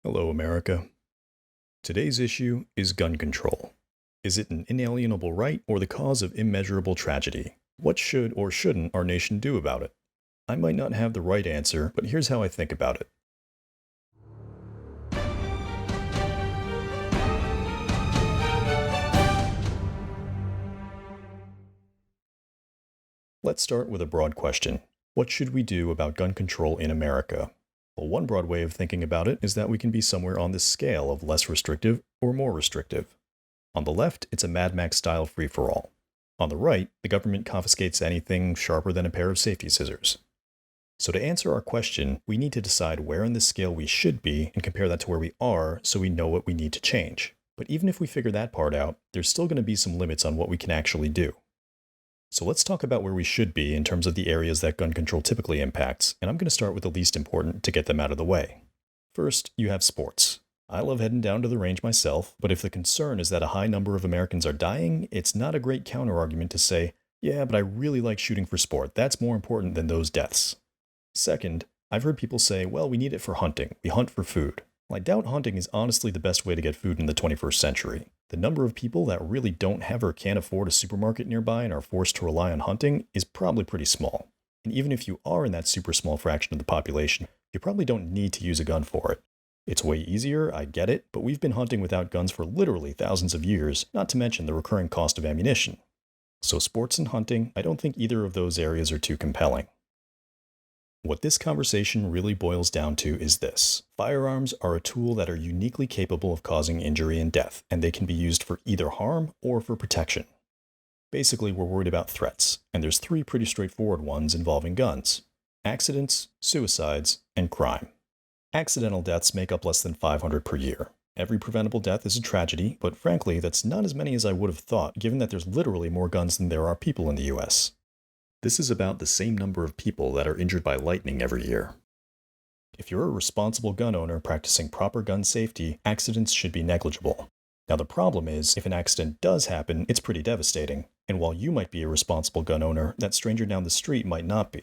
Hello, America. Today's issue is gun control. Is it an inalienable right or the cause of immeasurable tragedy? What should or shouldn't our nation do about it? I might not have the right answer, but here's how I think about it. Let's start with a broad question. What should we do about gun control in America? Well, one broad way of thinking about it is that we can be somewhere on this scale of less restrictive or more restrictive. On the left, it's a Mad Max style free for all. On the right, the government confiscates anything sharper than a pair of safety scissors. So, to answer our question, we need to decide where in this scale we should be and compare that to where we are so we know what we need to change. But even if we figure that part out, there's still going to be some limits on what we can actually do. So let's talk about where we should be in terms of the areas that gun control typically impacts, and I'm going to start with the least important to get them out of the way. First, you have sports. I love heading down to the range myself, but if the concern is that a high number of Americans are dying, it's not a great counterargument to say, yeah, but I really like shooting for sport. That's more important than those deaths. Second, I've heard people say, well, we need it for hunting. We hunt for food. Well, I doubt hunting is honestly the best way to get food in the 21st century. The number of people that really don't have or can't afford a supermarket nearby and are forced to rely on hunting is probably pretty small. And even if you are in that super small fraction of the population, you probably don't need to use a gun for it. It's way easier, I get it, but we've been hunting without guns for literally thousands of years, not to mention the recurring cost of ammunition. So sports and hunting, I don't think either of those areas are too compelling. What this conversation really boils down to is this. Firearms are a tool that are uniquely capable of causing injury and death, and they can be used for either harm or for protection. Basically, we're worried about threats, and there's three pretty straightforward ones involving guns: accidents, suicides, and crime. Accidental deaths make up less than 500 per year. Every preventable death is a tragedy, but frankly, that's not as many as I would have thought, given that there's literally more guns than there are people in the US. This is about the same number of people that are injured by lightning every year. If you're a responsible gun owner practicing proper gun safety, accidents should be negligible. Now the problem is, if an accident does happen, it's pretty devastating. And while you might be a responsible gun owner, that stranger down the street might not be.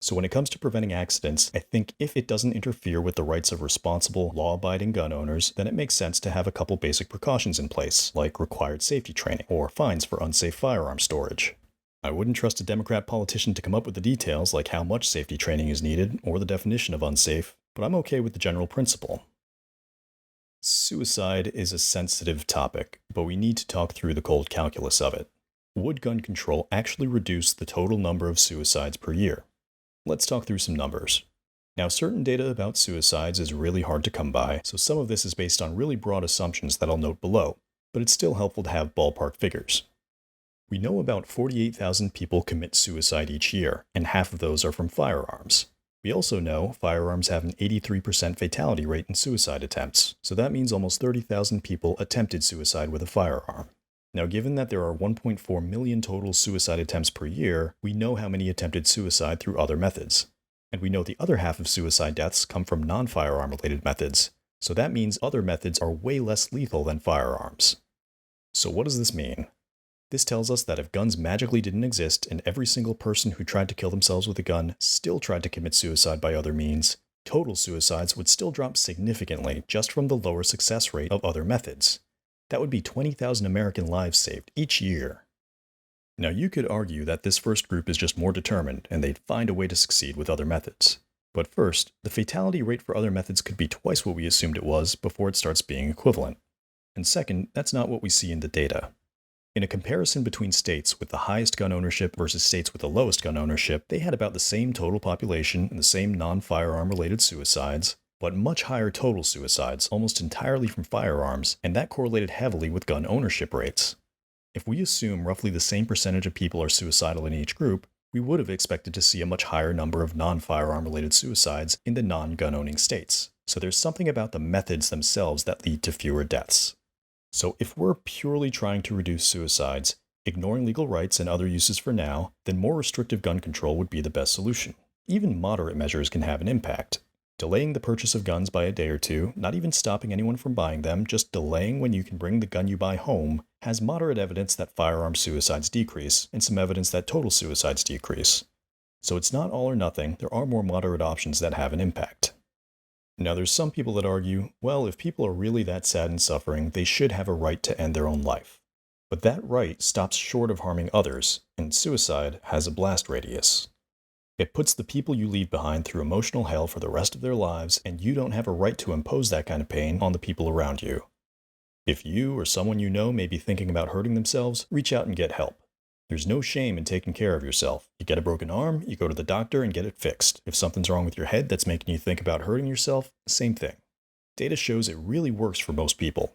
So when it comes to preventing accidents, I think if it doesn't interfere with the rights of responsible, law-abiding gun owners, then it makes sense to have a couple basic precautions in place, like required safety training or fines for unsafe firearm storage. I wouldn't trust a Democrat politician to come up with the details like how much safety training is needed or the definition of unsafe, but I'm okay with the general principle. Suicide is a sensitive topic, but we need to talk through the cold calculus of it. Would gun control actually reduce the total number of suicides per year? Let's talk through some numbers. Now, certain data about suicides is really hard to come by, so some of this is based on really broad assumptions that I'll note below, but it's still helpful to have ballpark figures. We know about 48,000 people commit suicide each year, and half of those are from firearms. We also know firearms have an 83% fatality rate in suicide attempts, so that means almost 30,000 people attempted suicide with a firearm. Now, given that there are 1.4 million total suicide attempts per year, we know how many attempted suicide through other methods. And we know the other half of suicide deaths come from non-firearm related methods, so that means other methods are way less lethal than firearms. So what does this mean? This tells us that if guns magically didn't exist and every single person who tried to kill themselves with a gun still tried to commit suicide by other means, total suicides would still drop significantly just from the lower success rate of other methods. That would be 20,000 American lives saved each year. Now you could argue that this first group is just more determined and they'd find a way to succeed with other methods. But first, the fatality rate for other methods could be twice what we assumed it was before it starts being equivalent. And second, that's not what we see in the data. In a comparison between states with the highest gun ownership versus states with the lowest gun ownership, they had about the same total population and the same non-firearm related suicides, but much higher total suicides, almost entirely from firearms, and that correlated heavily with gun ownership rates. If we assume roughly the same percentage of people are suicidal in each group, we would have expected to see a much higher number of non-firearm related suicides in the non-gun owning states. So there's something about the methods themselves that lead to fewer deaths. So if we're purely trying to reduce suicides, ignoring legal rights and other uses for now, then more restrictive gun control would be the best solution. Even moderate measures can have an impact. Delaying the purchase of guns by a day or two, not even stopping anyone from buying them, just delaying when you can bring the gun you buy home, has moderate evidence that firearm suicides decrease, and some evidence that total suicides decrease. So it's not all or nothing, there are more moderate options that have an impact. Now, there's some people that argue, well, if people are really that sad and suffering, they should have a right to end their own life. But that right stops short of harming others, and suicide has a blast radius. It puts the people you leave behind through emotional hell for the rest of their lives, and you don't have a right to impose that kind of pain on the people around you. If you or someone you know may be thinking about hurting themselves, reach out and get help. There's no shame in taking care of yourself. You get a broken arm, you go to the doctor and get it fixed. If something's wrong with your head that's making you think about hurting yourself, same thing. Data shows it really works for most people.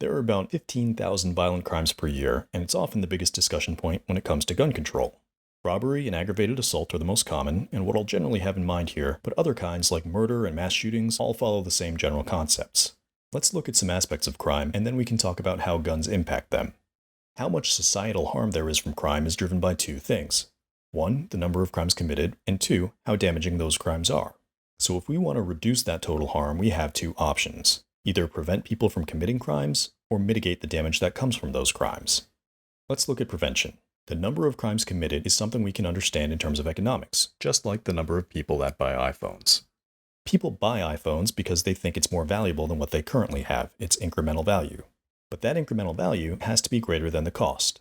There are about 15,000 violent crimes per year, and it's often the biggest discussion point when it comes to gun control. Robbery and aggravated assault are the most common, and what I'll generally have in mind here, but other kinds like murder and mass shootings all follow the same general concepts. Let's look at some aspects of crime, and then we can talk about how guns impact them. How much societal harm there is from crime is driven by two things. One, the number of crimes committed, and two, how damaging those crimes are. So if we want to reduce that total harm, we have two options. Either prevent people from committing crimes, or mitigate the damage that comes from those crimes. Let's look at prevention. The number of crimes committed is something we can understand in terms of economics, just like the number of people that buy iPhones. People buy iPhones because they think it's more valuable than what they currently have. It's incremental value. But that incremental value has to be greater than the cost.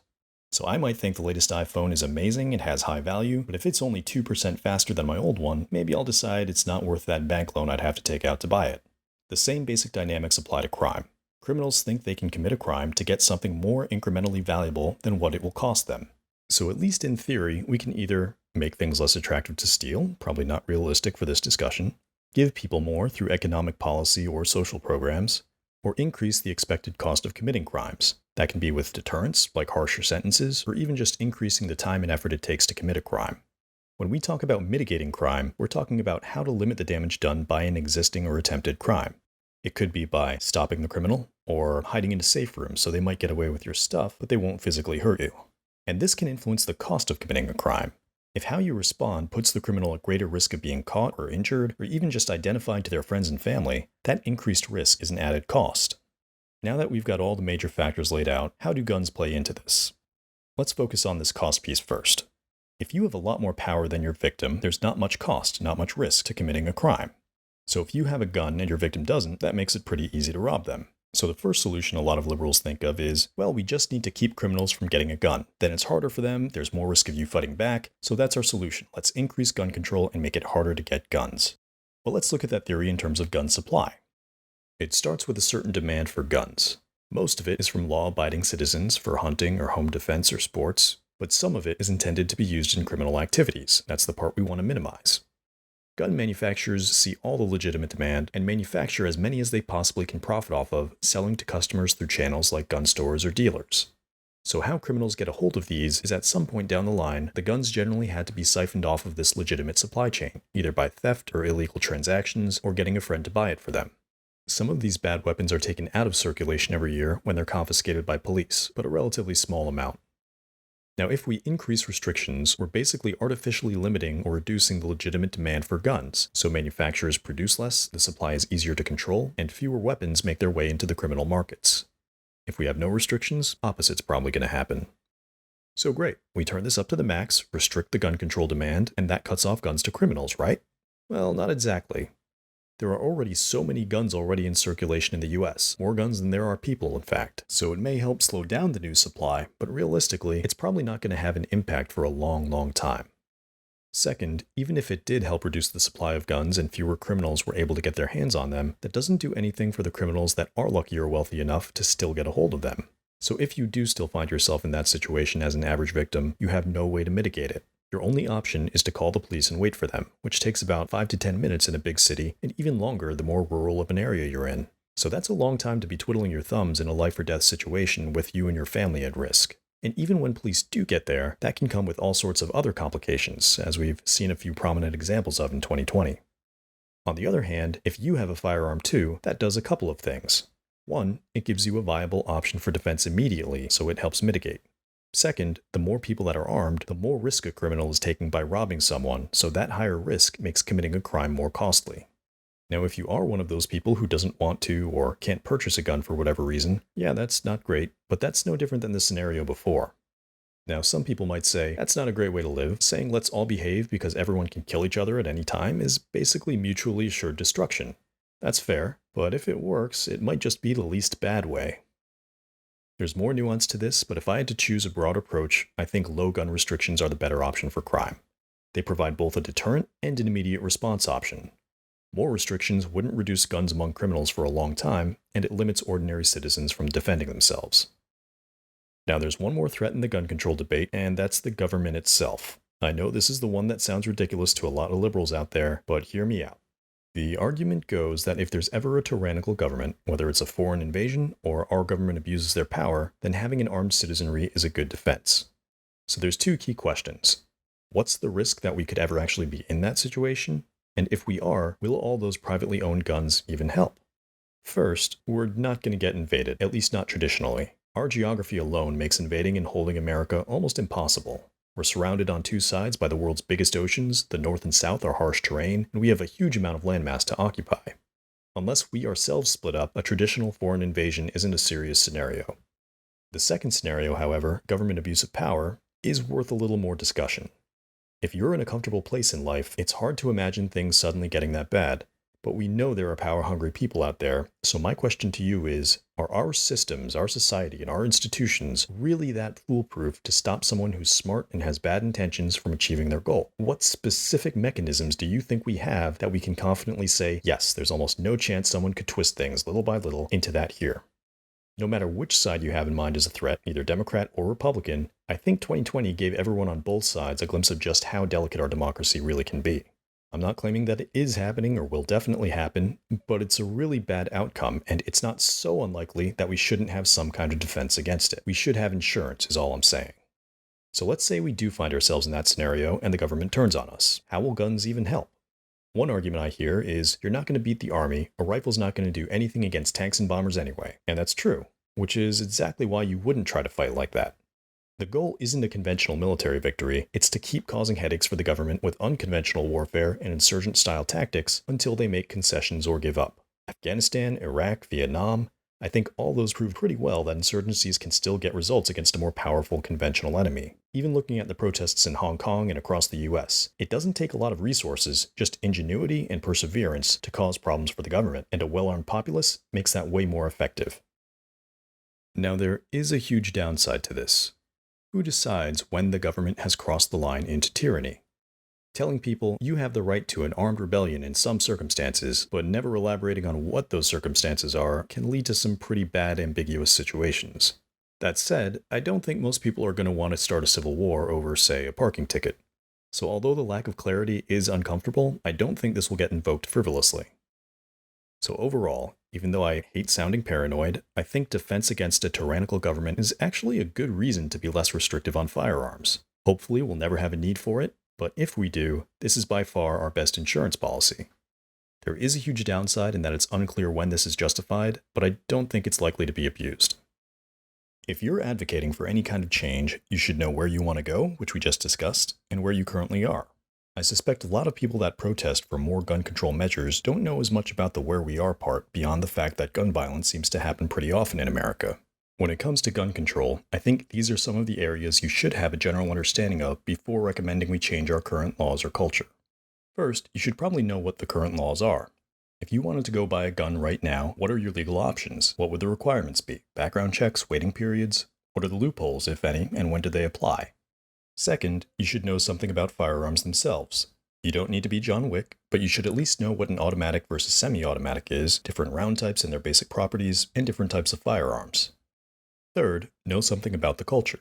So I might think the latest iPhone is amazing, it has high value, but if it's only 2% faster than my old one, maybe I'll decide it's not worth that bank loan I'd have to take out to buy it. The same basic dynamics apply to crime. Criminals think they can commit a crime to get something more incrementally valuable than what it will cost them. So at least in theory, we can either make things less attractive to steal, probably not realistic for this discussion, give people more through economic policy or social programs, or increase the expected cost of committing crimes. That can be with deterrence, like harsher sentences, or even just increasing the time and effort it takes to commit a crime. When we talk about mitigating crime, we're talking about how to limit the damage done by an existing or attempted crime. It could be by stopping the criminal, or hiding in a safe room so they might get away with your stuff, but they won't physically hurt you. And this can influence the cost of committing a crime. If how you respond puts the criminal at greater risk of being caught or injured, or even just identified to their friends and family, that increased risk is an added cost. Now that we've got all the major factors laid out, how do guns play into this? Let's focus on this cost piece first. If you have a lot more power than your victim, there's not much cost, not much risk to committing a crime. So if you have a gun and your victim doesn't, that makes it pretty easy to rob them. So the first solution a lot of liberals think of is, well, we just need to keep criminals from getting a gun. Then it's harder for them, there's more risk of you fighting back, so that's our solution. Let's increase gun control and make it harder to get guns. But let's look at that theory in terms of gun supply. It starts with a certain demand for guns. Most of it is from law-abiding citizens for hunting or home defense or sports, but some of it is intended to be used in criminal activities. That's the part we want to minimize. Gun manufacturers see all the legitimate demand and manufacture as many as they possibly can profit off of, selling to customers through channels like gun stores or dealers. So how criminals get a hold of these is at some point down the line, the guns generally had to be siphoned off of this legitimate supply chain, either by theft or illegal transactions or getting a friend to buy it for them. Some of these bad weapons are taken out of circulation every year when they're confiscated by police, but a relatively small amount. Now, if we increase restrictions, we're basically artificially limiting or reducing the legitimate demand for guns, so manufacturers produce less, the supply is easier to control, and fewer weapons make their way into the criminal markets. If we have no restrictions, opposite's probably going to happen. So great, we turn this up to the max, restrict the gun control demand, and that cuts off guns to criminals, right? Well, not exactly. There are already so many guns already in circulation in the US, more guns than there are people in fact, so it may help slow down the new supply, but realistically, it's probably not going to have an impact for a long time. Second, even if it did help reduce the supply of guns and fewer criminals were able to get their hands on them, that doesn't do anything for the criminals that are lucky or wealthy enough to still get a hold of them. So if you do still find yourself in that situation as an average victim, you have no way to mitigate it. Your only option is to call the police and wait for them, which takes about 5 to 10 minutes in a big city, and even longer the more rural of an area you're in. So that's a long time to be twiddling your thumbs in a life or death situation with you and your family at risk. And even when police do get there, that can come with all sorts of other complications, as we've seen a few prominent examples of in 2020. On the other hand, if you have a firearm too, that does a couple of things. One, it gives you a viable option for defense immediately, so it helps mitigate. Second, the more people that are armed, the more risk a criminal is taking by robbing someone, so that higher risk makes committing a crime more costly. Now, if you are one of those people who doesn't want to or can't purchase a gun for whatever reason, yeah, that's not great, but that's no different than the scenario before. Now, some people might say, that's not a great way to live. Saying let's all behave because everyone can kill each other at any time is basically mutually assured destruction. That's fair, but if it works, it might just be the least bad way. There's more nuance to this, but if I had to choose a broad approach, I think low gun restrictions are the better option for crime. They provide both a deterrent and an immediate response option. More restrictions wouldn't reduce guns among criminals for a long time, and it limits ordinary citizens from defending themselves. Now, there's one more threat in the gun control debate, and that's the government itself. I know this is the one that sounds ridiculous to a lot of liberals out there, but hear me out. The argument goes that if there's ever a tyrannical government, whether it's a foreign invasion or our government abuses their power, then having an armed citizenry is a good defense. So there's two key questions. What's the risk that we could ever actually be in that situation? And if we are, will all those privately owned guns even help? First, we're not going to get invaded, at least not traditionally. Our geography alone makes invading and holding America almost impossible. We're surrounded on two sides by the world's biggest oceans, the north and south are harsh terrain, and we have a huge amount of landmass to occupy. Unless we ourselves split up, a traditional foreign invasion isn't a serious scenario. The second scenario, however, government abuse of power, is worth a little more discussion. If you're in a comfortable place in life, it's hard to imagine things suddenly getting that bad, but we know there are power-hungry people out there, so my question to you is, are our systems, our society, and our institutions really that foolproof to stop someone who's smart and has bad intentions from achieving their goal? What specific mechanisms do you think we have that we can confidently say, yes, there's almost no chance someone could twist things little by little into that here? No matter which side you have in mind as a threat, either Democrat or Republican, I think 2020 gave everyone on both sides a glimpse of just how delicate our democracy really can be. I'm not claiming that it is happening or will definitely happen, but it's a really bad outcome, and it's not so unlikely that we shouldn't have some kind of defense against it. We should have insurance, is all I'm saying. So let's say we do find ourselves in that scenario and the government turns on us. How will guns even help? One argument I hear is, you're not going to beat the army, a rifle's not going to do anything against tanks and bombers anyway. And that's true, which is exactly why you wouldn't try to fight like that. The goal isn't a conventional military victory, it's to keep causing headaches for the government with unconventional warfare and insurgent-style tactics until they make concessions or give up. Afghanistan, Iraq, Vietnam, I think all those prove pretty well that insurgencies can still get results against a more powerful conventional enemy. Even looking at the protests in Hong Kong and across the US, it doesn't take a lot of resources, just ingenuity and perseverance to cause problems for the government, and a well-armed populace makes that way more effective. Now, there is a huge downside to this. Who decides when the government has crossed the line into tyranny? Telling people you have the right to an armed rebellion in some circumstances, but never elaborating on what those circumstances are, can lead to some pretty bad ambiguous situations. That said, I don't think most people are going to want to start a civil war over, say, a parking ticket. So although the lack of clarity is uncomfortable, I don't think this will get invoked frivolously. So overall, even though I hate sounding paranoid, I think defense against a tyrannical government is actually a good reason to be less restrictive on firearms. Hopefully we'll never have a need for it, but if we do, this is by far our best insurance policy. There is a huge downside in that it's unclear when this is justified, but I don't think it's likely to be abused. If you're advocating for any kind of change, you should know where you want to go, which we just discussed, and where you currently are. I suspect a lot of people that protest for more gun control measures don't know as much about the where we are part beyond the fact that gun violence seems to happen pretty often in America. When it comes to gun control, I think these are some of the areas you should have a general understanding of before recommending we change our current laws or culture. First, you should probably know what the current laws are. If you wanted to go buy a gun right now, what are your legal options? What would the requirements be? Background checks, waiting periods? What are the loopholes, if any, and when do they apply? Second, you should know something about firearms themselves. You don't need to be John Wick, but you should at least know what an automatic versus semi-automatic is, different round types and their basic properties, and different types of firearms. Third, know something about the culture.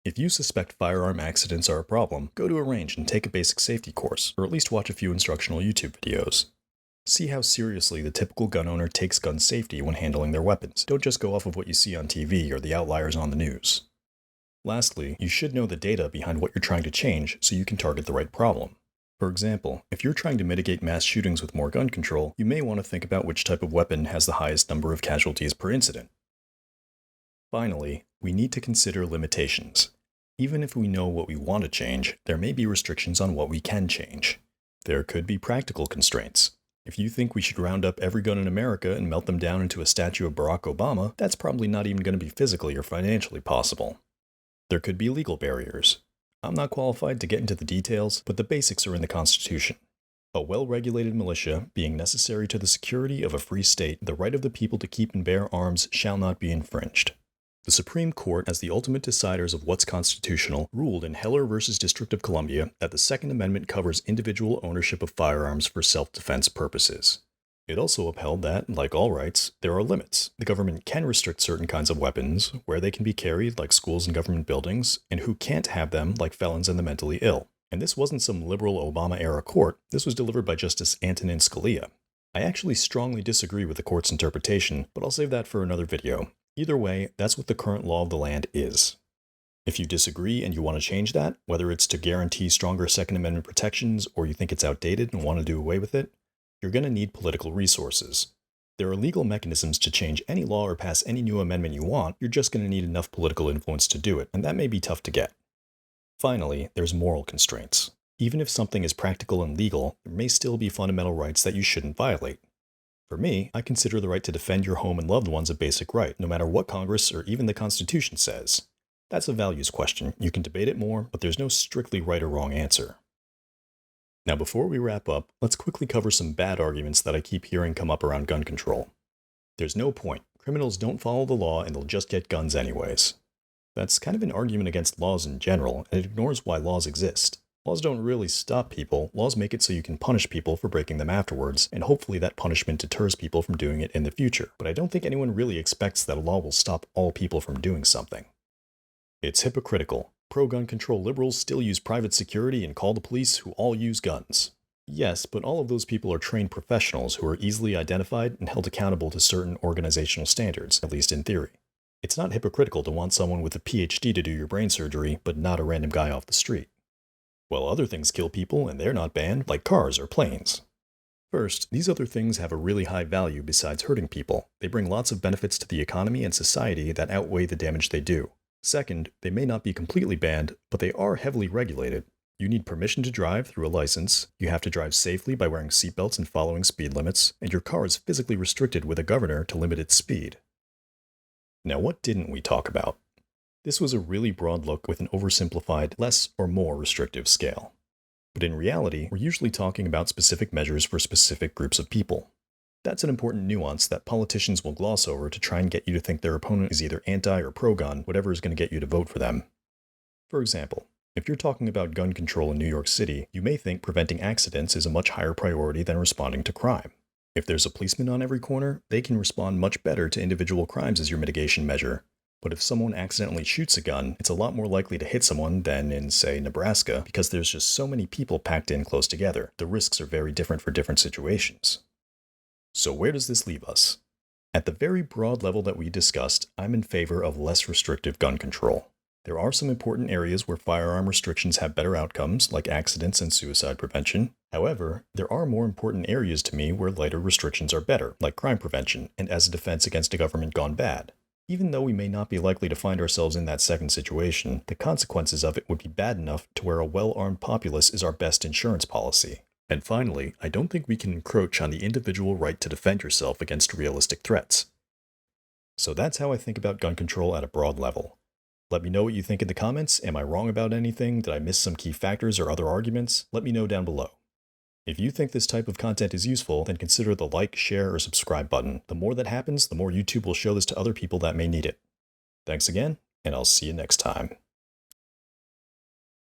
If you suspect firearm accidents are a problem, go to a range and take a basic safety course, or at least watch a few instructional YouTube videos. See how seriously the typical gun owner takes gun safety when handling their weapons. Don't just go off of what you see on TV or the outliers on the news. Lastly, you should know the data behind what you're trying to change so you can target the right problem. For example, if you're trying to mitigate mass shootings with more gun control, you may want to think about which type of weapon has the highest number of casualties per incident. Finally, we need to consider limitations. Even if we know what we want to change, there may be restrictions on what we can change. There could be practical constraints. If you think we should round up every gun in America and melt them down into a statue of Barack Obama, that's probably not even going to be physically or financially possible. There could be legal barriers. I'm not qualified to get into the details, but the basics are in the Constitution. A well-regulated militia being necessary to the security of a free state, the right of the people to keep and bear arms shall not be infringed. The Supreme Court, as the ultimate deciders of what's constitutional, ruled in Heller v. District of Columbia that the Second Amendment covers individual ownership of firearms for self-defense purposes. It also upheld that, like all rights, there are limits. The government can restrict certain kinds of weapons, where they can be carried, like schools and government buildings, and who can't have them, like felons and the mentally ill. And this wasn't some liberal Obama-era court, this was delivered by Justice Antonin Scalia. I actually strongly disagree with the court's interpretation, but I'll save that for another video. Either way, that's what the current law of the land is. If you disagree and you want to change that, whether it's to guarantee stronger Second Amendment protections or you think it's outdated and want to do away with it, you're going to need political resources. There are legal mechanisms to change any law or pass any new amendment you want, you're just going to need enough political influence to do it, and that may be tough to get. Finally, there's moral constraints. Even if something is practical and legal, there may still be fundamental rights that you shouldn't violate. For me, I consider the right to defend your home and loved ones a basic right, no matter what Congress or even the Constitution says. That's a values question. You can debate it more, but there's no strictly right or wrong answer. Now, before we wrap up, let's quickly cover some bad arguments that I keep hearing come up around gun control. There's no point. Criminals don't follow the law and they'll just get guns anyways. That's kind of an argument against laws in general, and it ignores why laws exist. Laws don't really stop people, laws make it so you can punish people for breaking them afterwards, and hopefully that punishment deters people from doing it in the future. But I don't think anyone really expects that a law will stop all people from doing something. It's hypocritical. Pro-gun control liberals still use private security and call the police who all use guns. Yes, but all of those people are trained professionals who are easily identified and held accountable to certain organizational standards, at least in theory. It's not hypocritical to want someone with a PhD to do your brain surgery, but not a random guy off the street. Well, other things kill people and they're not banned, like cars or planes. First, these other things have a really high value besides hurting people. They bring lots of benefits to the economy and society that outweigh the damage they do. Second, they may not be completely banned, but they are heavily regulated. You need permission to drive through a license, you have to drive safely by wearing seatbelts and following speed limits, and your car is physically restricted with a governor to limit its speed. Now, what didn't we talk about? This was a really broad look with an oversimplified, less or more restrictive scale. But in reality, we're usually talking about specific measures for specific groups of people. That's an important nuance that politicians will gloss over to try and get you to think their opponent is either anti or pro-gun, whatever is going to get you to vote for them. For example, if you're talking about gun control in New York City, you may think preventing accidents is a much higher priority than responding to crime. If there's a policeman on every corner, they can respond much better to individual crimes as your mitigation measure. But if someone accidentally shoots a gun, it's a lot more likely to hit someone than in, say, Nebraska, because there's just so many people packed in close together. The risks are very different for different situations. So where does this leave us? At the very broad level that we discussed, I'm in favor of less restrictive gun control. There are some important areas where firearm restrictions have better outcomes, like accidents and suicide prevention. However, there are more important areas to me where lighter restrictions are better, like crime prevention and as a defense against a government gone bad. Even though we may not be likely to find ourselves in that second situation, the consequences of it would be bad enough to where a well-armed populace is our best insurance policy. And finally, I don't think we can encroach on the individual right to defend yourself against realistic threats. So that's how I think about gun control at a broad level. Let me know what you think in the comments. Am I wrong about anything? Did I miss some key factors or other arguments? Let me know down below. If you think this type of content is useful, then consider the like, share, or subscribe button. The more that happens, the more YouTube will show this to other people that may need it. Thanks again, and I'll see you next time.